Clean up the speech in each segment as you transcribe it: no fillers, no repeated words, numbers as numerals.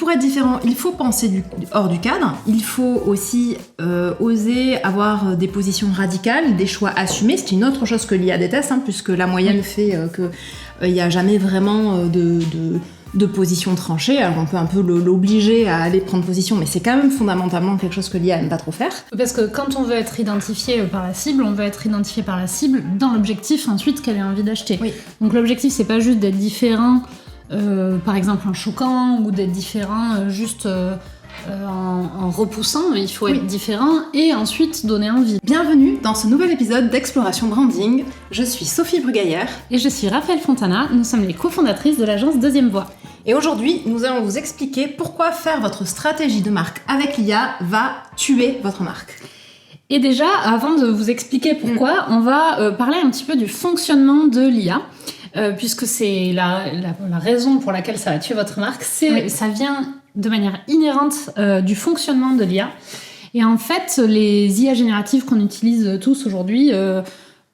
pour être différent, il faut penser hors du cadre. Il faut aussi oser avoir des positions radicales, des choix assumés. C'est une autre chose que l'IA déteste, puisque la moyenne fait qu'il n'y a jamais vraiment de position tranchée. Alors on peut un peu l'obliger à aller prendre position, mais c'est quand même fondamentalement quelque chose que l'IA n'aime pas trop faire. Parce que quand on veut être identifié par la cible, on veut être identifié par la cible dans l'objectif ensuite qu'elle a envie d'acheter. Oui. Donc l'objectif, c'est pas juste d'être différent, par exemple en choquant, ou d'être différent juste en repoussant. Il faut être différent et ensuite donner envie. Bienvenue dans ce nouvel épisode d'Exploration Branding. Je suis Sophie Brugaillère. Et je suis Raphaël Fontana. Nous sommes les cofondatrices de l'agence Deuxième Voix. Et aujourd'hui, nous allons vous expliquer pourquoi faire votre stratégie de marque avec l'IA va tuer votre marque. Et déjà, avant de vous expliquer pourquoi, on va parler un petit peu du fonctionnement de l'IA. Puisque c'est la raison pour laquelle ça va tuer votre marque, ça vient de manière inhérente du fonctionnement de l'IA. Et en fait, les IA génératives qu'on utilise tous aujourd'hui,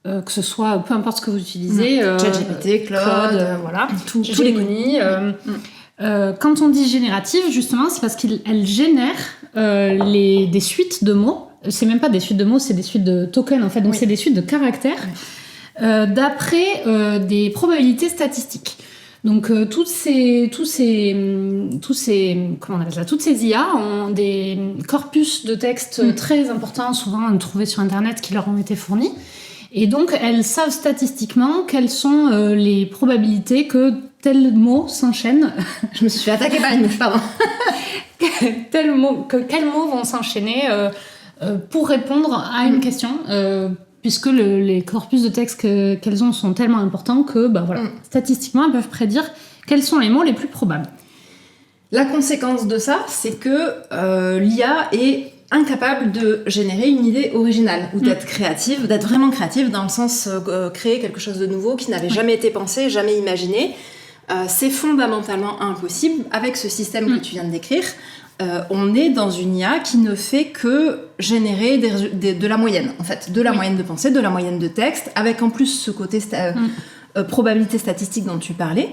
que ce soit, peu importe ce que vous utilisez, ChatGPT, Claude, voilà, tous les Gemini. Quand on dit générative, justement, c'est parce qu'elle génère des suites de mots. C'est même pas des suites de mots, c'est des suites de tokens, en fait. Donc, c'est des suites de caractères. D'après des probabilités statistiques. Donc toutes ces IA ont des corpus de texte très importants, souvent trouvés sur internet, qui leur ont été fournis. Et donc elles savent statistiquement quelles sont les probabilités que tel mot s'enchaîne. Je me suis fait attaquer par une mouche, pardon. Quels mots vont s'enchaîner pour répondre à une question. Puisque les corpus de texte qu'elles ont sont tellement importants que, statistiquement, elles peuvent prédire quels sont les mots les plus probables. La conséquence de ça, c'est que l'IA est incapable de générer une idée originale ou d'être créative, d'être vraiment créative dans le sens créer quelque chose de nouveau qui n'avait jamais été pensé, jamais imaginé. C'est fondamentalement impossible avec ce système que tu viens de décrire. On est dans une IA qui ne fait que générer de la moyenne, en fait, de la moyenne de pensée, de la moyenne de texte, avec en plus ce côté probabilité statistique dont tu parlais.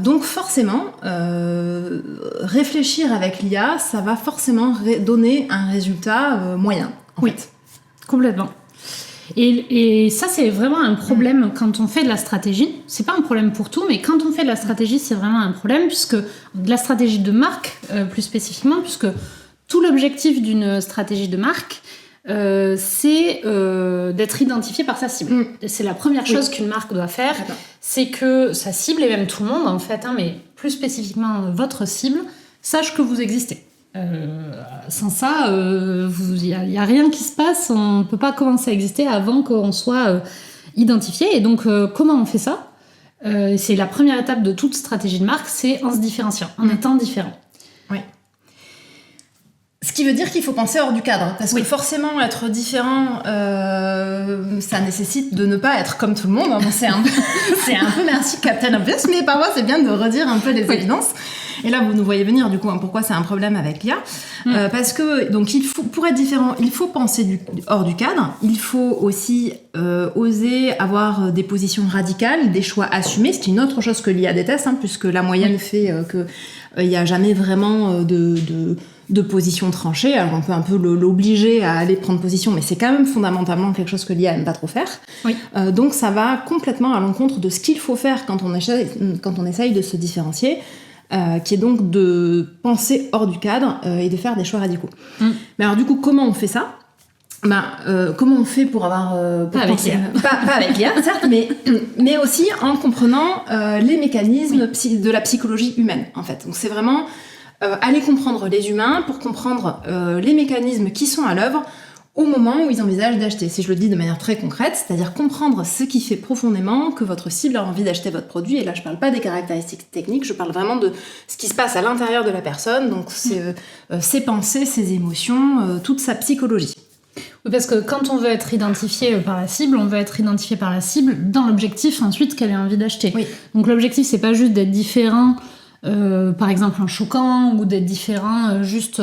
Donc forcément, réfléchir avec l'IA, ça va forcément donner un résultat moyen, en fait. Complètement. Et ça, c'est vraiment un problème quand on fait de la stratégie. C'est pas un problème pour tout, mais quand on fait de la stratégie, c'est vraiment un problème, puisque de la stratégie de marque, plus spécifiquement, puisque tout l'objectif d'une stratégie de marque, c'est d'être identifié par sa cible. C'est la première chose qu'une marque doit faire, c'est que sa cible, et même tout le monde en fait, mais plus spécifiquement votre cible, sache que vous existez. Sans ça, il y a rien qui se passe, on peut pas commencer à exister avant qu'on soit identifié. Et donc, comment on fait ça ? C'est la première étape de toute stratégie de marque, c'est en se différenciant, en étant différent. Oui. Ce qui veut dire qu'il faut penser hors du cadre, parce que forcément, être différent, ça nécessite de ne pas être comme tout le monde. C'est un peu merci Captain Obvious, mais parfois c'est bien de redire un peu les évidences. Et là, vous nous voyez venir, du coup, pourquoi c'est un problème avec l'IA. Parce que, donc, pour être différent, il faut penser hors du cadre. Il faut aussi oser avoir des positions radicales, des choix assumés. C'est une autre chose que l'IA déteste, puisque la moyenne fait qu'il n'y a jamais vraiment de position tranchée. Alors, on peut un peu l'obliger à aller prendre position, mais c'est quand même fondamentalement quelque chose que l'IA n'aime pas trop faire. Donc, ça va complètement à l'encontre de ce qu'il faut faire quand on essaye de se différencier. Qui est donc de penser hors du cadre et de faire des choix radicaux. Mais alors du coup, comment on fait ça ? Comment on fait pour avoir... pas avec l'IA. Pas avec l'IA, certes, mais aussi en comprenant les mécanismes de la psychologie humaine, en fait. Donc c'est vraiment aller comprendre les humains pour comprendre les mécanismes qui sont à l'œuvre au moment où ils envisagent d'acheter. Si je le dis de manière très concrète, c'est-à-dire comprendre ce qui fait profondément que votre cible a envie d'acheter votre produit. Et là, je parle pas des caractéristiques techniques, je parle vraiment de ce qui se passe à l'intérieur de la personne, donc ses pensées, ses émotions, toute sa psychologie. Oui, parce que quand on veut être identifié par la cible, on veut être identifié par la cible dans l'objectif ensuite qu'elle a envie d'acheter. Donc l'objectif, c'est pas juste d'être différent, par exemple en choquant, ou d'être différent juste...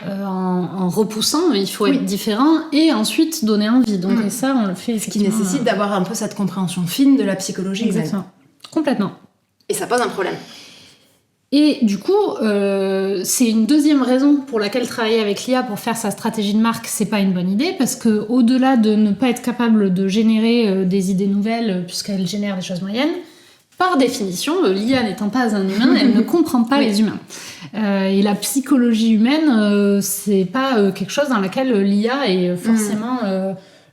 en repoussant, il faut être différent et ensuite donner envie. Donc et ça, on le fait. Ce qui nécessite d'avoir un peu cette compréhension fine de la psychologie. Exactement. Complètement. Et ça pose un problème. Et du coup, c'est une deuxième raison pour laquelle travailler avec l'IA pour faire sa stratégie de marque, c'est pas une bonne idée, parce que au-delà de ne pas être capable de générer des idées nouvelles, puisqu'elle génère des choses moyennes, par définition, l'IA n'étant pas un humain, elle ne comprend pas les humains. Et la psychologie humaine, c'est pas quelque chose dans laquelle l'IA est forcément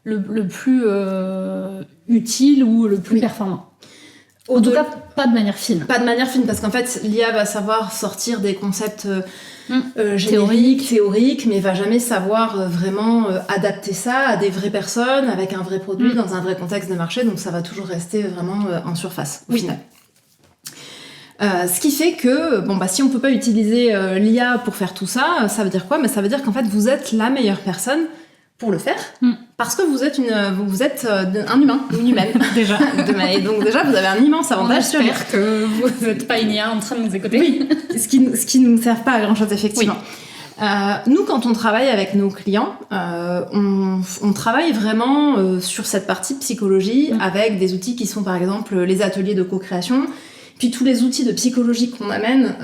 le plus utile ou le plus performant. En tout cas, pas de manière fine. Pas de manière fine, parce qu'en fait, l'IA va savoir sortir des concepts génériques, théoriques, mais va jamais savoir vraiment adapter ça à des vraies personnes, avec un vrai produit, dans un vrai contexte de marché, donc ça va toujours rester vraiment en surface, au final. Ce qui fait que, si on peut pas utiliser l'IA pour faire tout ça, ça veut dire quoi ? Ça veut dire qu'en fait, vous êtes la meilleure personne pour le faire, parce que vous êtes un humain, une humaine. Déjà. Et donc déjà, vous avez un immense avantage sur lui. J'espère que vous n'êtes pas une IA en train de nous écouter. Oui, ce qui ne nous sert pas à grand-chose, effectivement. Oui. Nous, quand on travaille avec nos clients, on travaille vraiment sur cette partie psychologie avec des outils qui sont, par exemple, les ateliers de co-création, puis tous les outils de psychologie qu'on amène,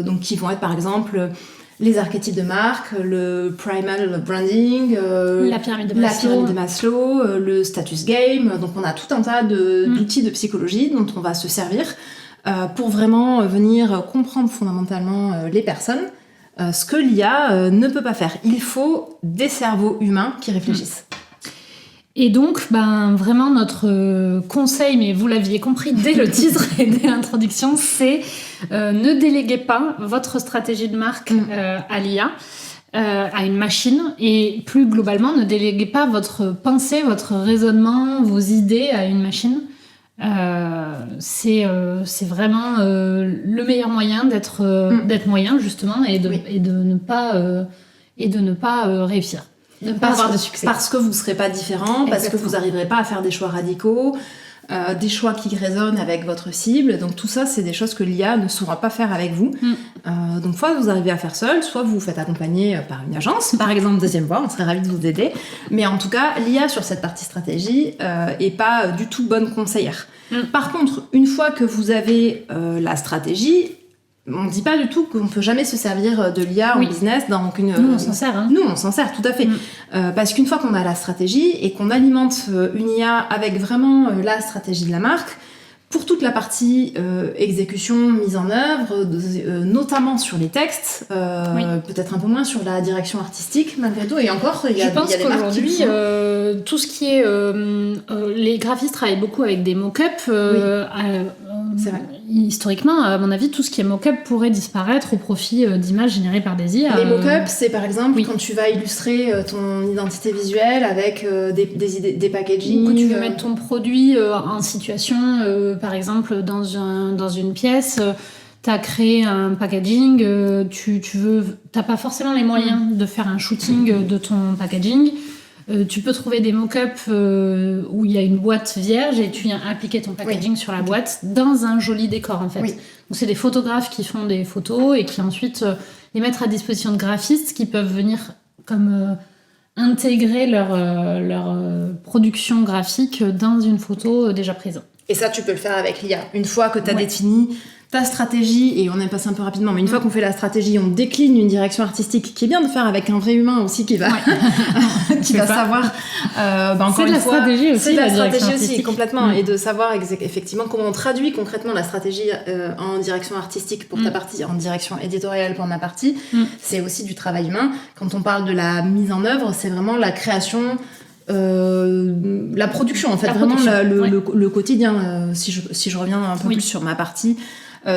donc qui vont être, par exemple, les archétypes de marque, le primal branding, la pyramide de Maslow, le status game. Donc on a tout un tas d'outils de psychologie dont on va se servir pour vraiment venir comprendre fondamentalement les personnes, ce que l'IA ne peut pas faire. Il faut des cerveaux humains qui réfléchissent. Et donc, vraiment, notre conseil, mais vous l'aviez compris dès le titre et dès l'introduction, c'est ne déléguez pas votre stratégie de marque à l'IA, à une machine, et plus globalement, ne déléguez pas votre pensée, votre raisonnement, vos idées à une machine. C'est vraiment le meilleur moyen d'être moyen, justement, et de ne pas réussir. De ne pas avoir de succès. Parce que vous ne serez pas différent, parce que vous n'arriverez pas à faire des choix radicaux, des choix qui résonnent avec votre cible. Donc tout ça, c'est des choses que l'IA ne saura pas faire avec vous. Donc soit vous arrivez à faire seul, soit vous vous faites accompagner par une agence, par exemple Deuxième Voix, on serait ravis de vous aider. Mais en tout cas, l'IA sur cette partie stratégie est pas du tout bonne conseillère. Par contre, une fois que vous avez la stratégie, on ne dit pas du tout qu'on ne peut jamais se servir de l'IA en business. Nous, on s'en sert. Nous, on s'en sert, tout à fait. Parce qu'une fois qu'on a la stratégie et qu'on alimente une IA avec vraiment la stratégie de la marque, pour toute la partie exécution, mise en œuvre, notamment sur les textes, peut-être un peu moins sur la direction artistique, malgré tout, et encore, il y a des marques qui qu'aujourd'hui, tout ce qui est... les graphistes travaillent beaucoup avec des mock-ups. C'est vrai. Historiquement, à mon avis, tout ce qui est mock-up pourrait disparaître au profit d'images générées par des IA. Les mock-ups, c'est par exemple quand tu vas illustrer ton identité visuelle avec des packaging. Ou que tu veux mettre ton produit en situation, par exemple, dans une pièce, t'as créé un packaging, t'as pas forcément les moyens de faire un shooting de ton packaging. Tu peux trouver des mock-ups où il y a une boîte vierge et tu viens appliquer ton packaging sur la boîte dans un joli décor, en fait. Donc c'est des photographes qui font des photos et qui ensuite les mettent à disposition de graphistes qui peuvent venir comme intégrer leur production graphique dans une photo déjà prise. Et ça, tu peux le faire avec l'IA. Une fois que tu as défini ta stratégie, et on y passe un peu rapidement, mais une fois qu'on fait la stratégie, on décline une direction artistique qui est bien de faire avec un vrai humain aussi qui va, qui va savoir. C'est de la stratégie aussi. C'est de la stratégie aussi, complètement. Et de savoir effectivement comment on traduit concrètement la stratégie en direction artistique pour ta partie, en direction éditoriale pour ma partie. C'est aussi du travail humain. Quand on parle de la mise en œuvre, c'est vraiment la création. La production en fait, le quotidien. Si je reviens un peu plus sur ma partie,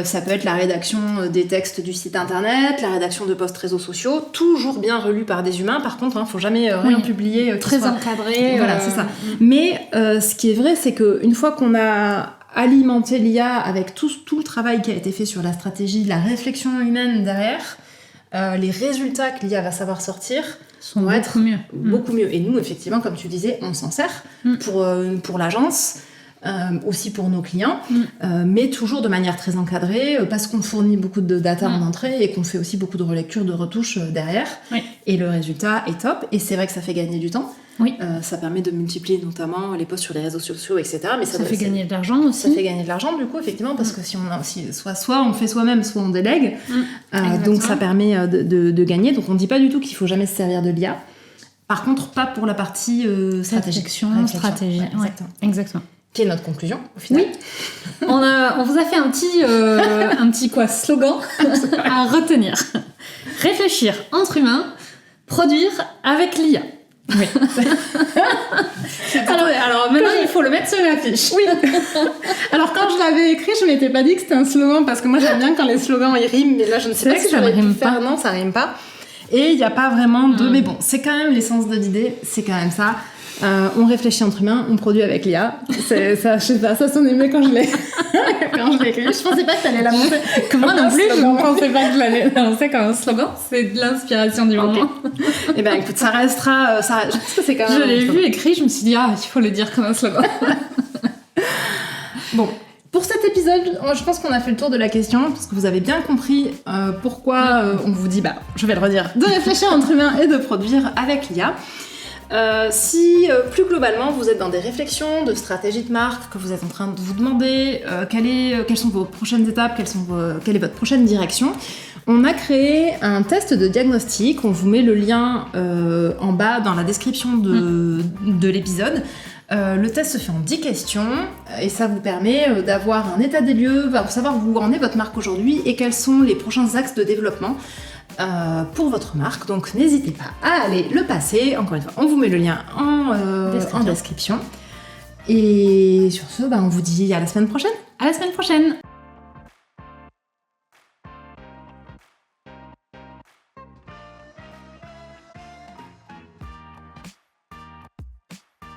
ça peut être la rédaction des textes du site internet, la rédaction de posts réseaux sociaux, toujours bien relus par des humains. Par contre, faut jamais rien publier très encadré. Voilà, c'est ça. Mais ce qui est vrai, c'est que une fois qu'on a alimenté l'IA avec tout le travail qui a été fait sur la stratégie, la réflexion humaine derrière, les résultats que l'IA va savoir sortir vont être beaucoup mieux. Et nous, effectivement, comme tu disais, on s'en sert pour l'agence. aussi pour nos clients, mais toujours de manière très encadrée, parce qu'on fournit beaucoup de data en entrée et qu'on fait aussi beaucoup de relectures, de retouches derrière. Oui. Et le résultat est top. Et c'est vrai que ça fait gagner du temps. Oui. Ça permet de multiplier notamment les posts sur les réseaux sociaux, etc. Mais ça fait gagner de l'argent aussi. Ça fait gagner de l'argent, du coup, effectivement, parce que si soit on fait soi-même, soit on délègue. Donc ça permet de gagner. Donc on ne dit pas du tout qu'il ne faut jamais se servir de l'IA. Par contre, pas pour la partie stratégie. Stratégie. Ouais, exactement. Qui est notre conclusion, au final. Oui. On vous a fait un petit slogan à retenir. Réfléchir entre humains, produire avec l'IA. Oui. alors maintenant, il faut le mettre sur l'affiche. Oui. Alors quand je l'avais écrit, je m'étais pas dit que c'était un slogan, parce que moi j'aime bien quand les slogans ils riment, mais là je ne sais pas si ça rime pas. Non, ça rime pas. Et il n'y a pas vraiment de... Mais bon, c'est quand même l'essence de l'idée, c'est quand même ça. On réfléchit entre humains, on produit avec l'IA. Ça, je sais pas, ça sonnait mieux quand je l'ai écrit. Je pensais pas que t'allais la monter. Moi non plus, je ne pensais pas que je l'allais lancer comme un slogan. C'est de l'inspiration du moment. Eh ben écoute, ça restera... je pense que c'est quand même... Je l'ai vu écrit, je me suis dit, il faut le dire comme un slogan. Bon. Pour cet épisode, je pense qu'on a fait le tour de la question, parce que vous avez bien compris pourquoi on vous dit, je vais le redire, de réfléchir entre humains et de produire avec l'IA. Si plus globalement vous êtes dans des réflexions de stratégie de marque, que vous êtes en train de vous demander quelles sont vos prochaines étapes, quelle est votre prochaine direction, on a créé un test de diagnostic. On vous met le lien en bas dans la description de l'épisode. Le test se fait en 10 questions et ça vous permet d'avoir un état des lieux, pour savoir où en est votre marque aujourd'hui et quels sont les prochains axes de développement pour votre marque. Donc n'hésitez pas à aller le passer. Encore une fois, on vous met le lien en description. Et sur ce, on vous dit à la semaine prochaine. À la semaine prochaine.